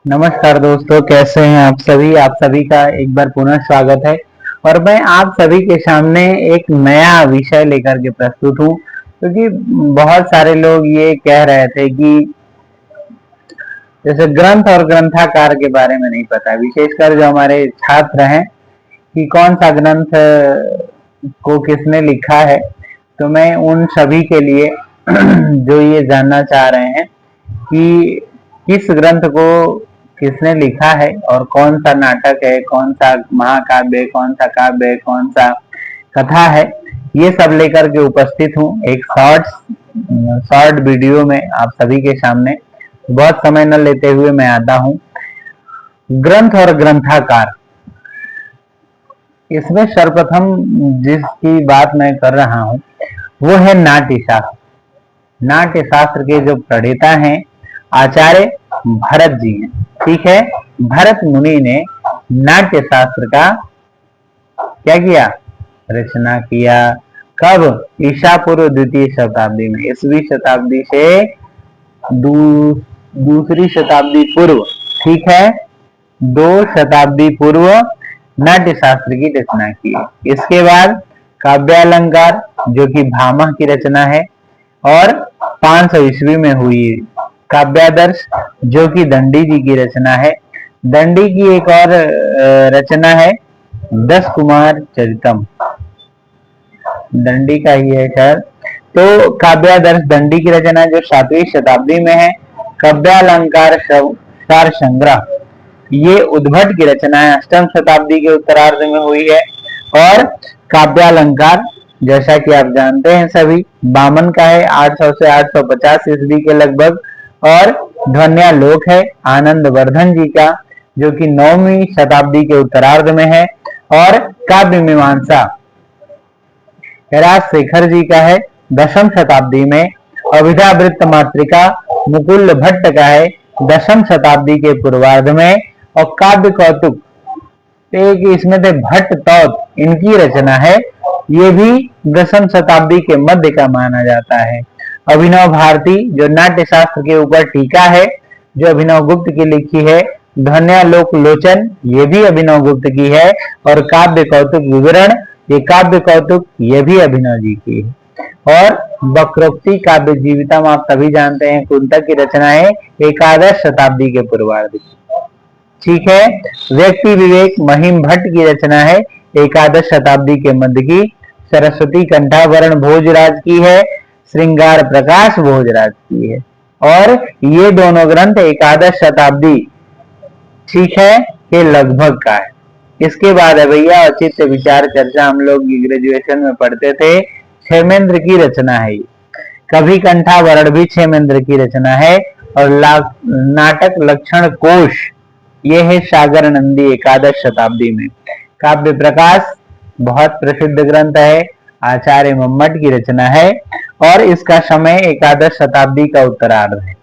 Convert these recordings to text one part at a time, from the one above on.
नमस्कार दोस्तों, कैसे हैं आप सभी का एक बार पुनः स्वागत है। और मैं आप सभी के सामने एक नया विषय लेकर के प्रस्तुत हूँ, क्योंकि बहुत सारे लोग ये कह रहे थे कि जैसे ग्रंथ और ग्रंथाकार के बारे में नहीं पता, विशेषकर जो हमारे छात्र हैं कि कौन सा ग्रंथ को किसने लिखा है। तो मैं उन सभी के लिए जो ये जानना चाह रहे हैं कि किस ग्रंथ को किसने लिखा है और कौन सा नाटक है, कौन सा महाकाव्य है, कौन सा काव्य है, कौन सा कथा है, ये सब लेकर के उपस्थित हूँ एक शॉर्ट वीडियो में आप सभी के सामने। बहुत समय न लेते हुए मैं आता हूँ। ग्रंथ और ग्रंथाकार, इसमें सर्वप्रथम जिसकी बात मैं कर रहा हूँ वो है नाट्यशास्त्र। नाट्यशास्त्र के जो प्रणेता हैं आचार्य भरत जी हैं। ठीक है, भरत मुनि ने नाट्यशास्त्र का क्या किया, रचना किया। कब? ईसा पूर्व द्वितीय शताब्दी में, ईसवी शताब्दी से दूसरी शताब्दी पूर्व। ठीक है, 2 शताब्दी पूर्व नाट्यशास्त्र की रचना की। इसके बाद काव्यालंकार जो कि भामह की रचना है, और 500 ईस्वी में हुई काव्यादर्श जो कि दंडी जी की रचना है। दंडी की एक और रचना है 10 कुमार चरितम, दंडी का ही है खैर। तो काव्यादर्श दंडी की रचना जो 7वीं शताब्दी में है। काव्यालंकार सार संग्रह ये उद्भट की रचना है, 8वीं शताब्दी के उत्तरार्ध में हुई है। और काव्यालंकार जैसा कि आप जानते हैं सभी, बामन का है, 800 से 850 ईस्वी के लगभग। और ध्वन्यालोक है आनंद वर्धन जी का, जो कि 9वीं शताब्दी के उत्तरार्ध में है। और काव्य मीमांसा राजशेखर जी का है, 10वीं शताब्दी में। अभिधावृत्त मातृका मुकुल भट्ट का है, 10वीं शताब्दी के पूर्वार्ध में। और काव्य कौतुक एक इसमें थे भट्ट तौत, इनकी रचना है, ये भी 10वीं शताब्दी के मध्य का माना जाता है। अभिनव भारती जो नाट्यशास्त्र के ऊपर टीका है, जो अभिनव गुप्त की लिखी है। ध्वन्यालोक लोचन ये भी अभिनव गुप्त की है। और काव्य कौतुक विवरण, ये काव्य कौतुक ये भी अभिनव जी की है। और वक्रोक्ति काव्य जीवितम आप सभी जानते हैं, कुंतक की रचना है, 11 शताब्दी के पूर्वार्ध की। ठीक है, व्यक्ति विवेक महिम भट्ट की रचना है, 11 शताब्दी के मध्य की। सरस्वती कंठाभरण भोजराज की है, श्रृंगार प्रकाश भोजराज की है। और ये दोनों ग्रंथ 11 शताब्दी ठीक है के लगभग का है। इसके बाद है भैया औचित्य विचार चर्चा, हम लोग ग्रेजुएशन में पढ़ते थे, क्षेमेंद्र की रचना है। कभी कंठाभरण भी क्षेमेंद्र की रचना है। और नाटक लक्षण कोश ये है सागर नंदी, 11 शताब्दी में। काव्य प्रकाश बहुत प्रसिद्ध ग्रंथ है, आचार्य मम्मट की रचना है। और इसका समय 11 शताब्दी का उत्तरार्ध है।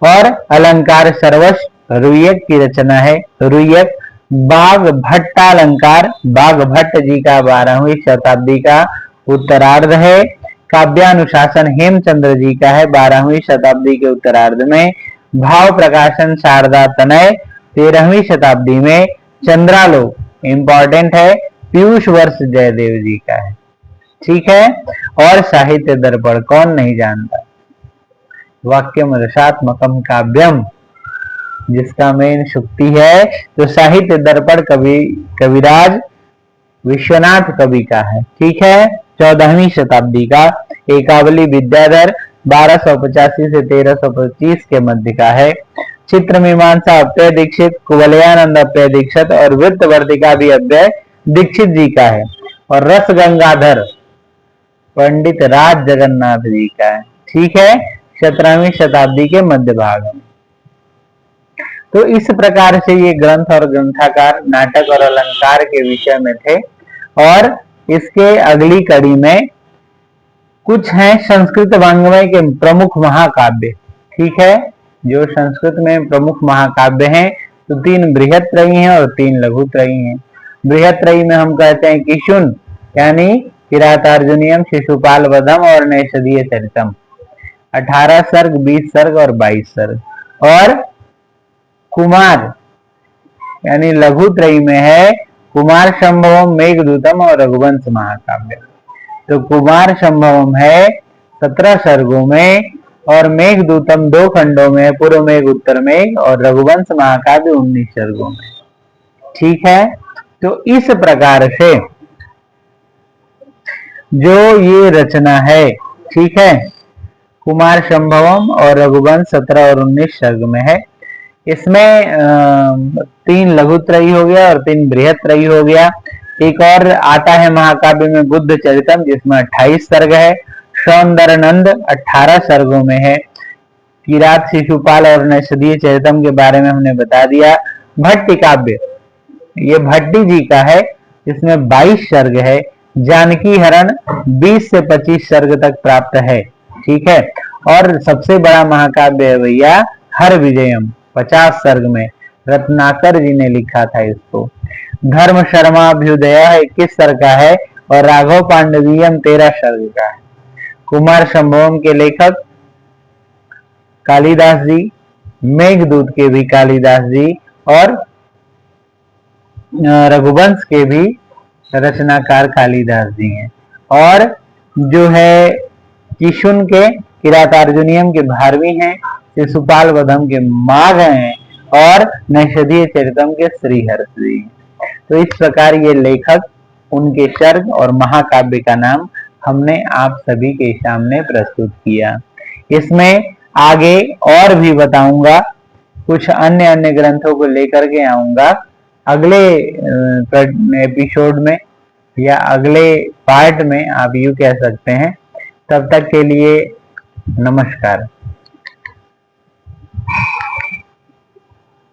और अलंकार सर्वस्व रुयक की रचना है, रुयक। बाघ भट्टालंकार बाघ भट्ट जी का 12वीं शताब्दी का उत्तरार्ध है। काव्यानुशासन हेमचंद्र जी का है, 12वीं शताब्दी के उत्तरार्ध में। भाव प्रकाशन शारदा तनय 13वीं शताब्दी में। चंद्रालोक इंपॉर्टेंट है, पीयूष वर्ष जयदेव जी का है। ठीक है, और साहित्य दर्पण कौन नहीं जानता, वाक्यम रसात्मकम काव्यम जिसका मेन शुक्ति है, तो साहित्य दर्पण कविराज विश्वनाथ कवि का है। ठीक है, 14वीं शताब्दी का। एकावली विद्याधर 1285 से 1325 के मध्य का है। चित्र मीमांसा अप्यय दीक्षित, कुवलयानंद अप्यय दीक्षित और वृत्तवर्तिका भी अप्यय दीक्षित जी का है। और रस गंगाधर पंडित राज जगन्नाथ जी का है। ठीक है, 17वीं शताब्दी के मध्य भाग में। तो इस प्रकार से ये ग्रंथ और ग्रंथाकार नाटक और अलंकार के विषय में थे। और इसके अगली कड़ी में कुछ हैं संस्कृत वाङ्मय के प्रमुख महाकाव्य। ठीक है, जो संस्कृत में प्रमुख महाकाव्य हैं, तो 3 बृहत्त्रयी हैं और 3 लघुत्रयी हैं। बृहत्त्रयी में हम कहते हैं किशुन यानी किरातार्जुनीयम, शिशुपाल वधम और नैषधीय चरितम, 18 सर्ग, 20 सर्ग और 22 सर्ग। और कुमार यानी लघु त्रयी में है कुमार संभवम, मेघदूतम और रघुवंश महाकाव्य। तो कुमार संभवम है 17 सर्गों में और मेघदूतम 2 खंडों में, पूर्व मेघ उत्तर मेघ, और रघुवंश महाकाव्य 19 सर्गों में। ठीक है, तो इस प्रकार से जो ये रचना है, ठीक है, कुमार संभवम और रघुवंश 17 और 19 सर्ग में है। इसमें 3 लघु त्रयी हो गया और 3 बृहत त्रयी हो गया। एक और आता है महाकाव्य में बुद्ध चरितम, जिसमें 28 सर्ग है। सौंदर्यनंद 18 सर्गों में है। किरात शिशुपाल और नैषधीय चरितम के बारे में हमने बता दिया। भट्टी काव्य ये भट्टी जी का है, इसमें 22 सर्ग है। जानकी हरण 20 से 25 सर्ग तक प्राप्त है। ठीक है, और सबसे बड़ा महाकाव्य है भैया हर विजयम, 50 सर्ग में रत्नाकर जी ने लिखा था इसको। धर्म शर्माभ्युदय 21 सर्ग का है और राघव पांडवीयम 13 सर्ग का है। कुमार संभवम के लेखक कालिदास जी, मेघदूत के भी कालिदास जी और रघुवंश के भी रचनाकार कालिदास जी हैं। और जो है किशुन के किरातार्जुनियम के भारवी हैं, शिशुपाल वधम के माघ हैं और नैषधीय चरितम के श्रीहर्ष जी। तो इस प्रकार ये लेखक, उनके सर्ग और महाकाव्य का नाम हमने आप सभी के सामने प्रस्तुत किया। इसमें आगे और भी बताऊंगा, कुछ अन्य ग्रंथों को लेकर के आऊंगा अगले एपिसोड में या अगले पार्ट में, आप यूं कह सकते हैं। तब तक के लिए नमस्कार।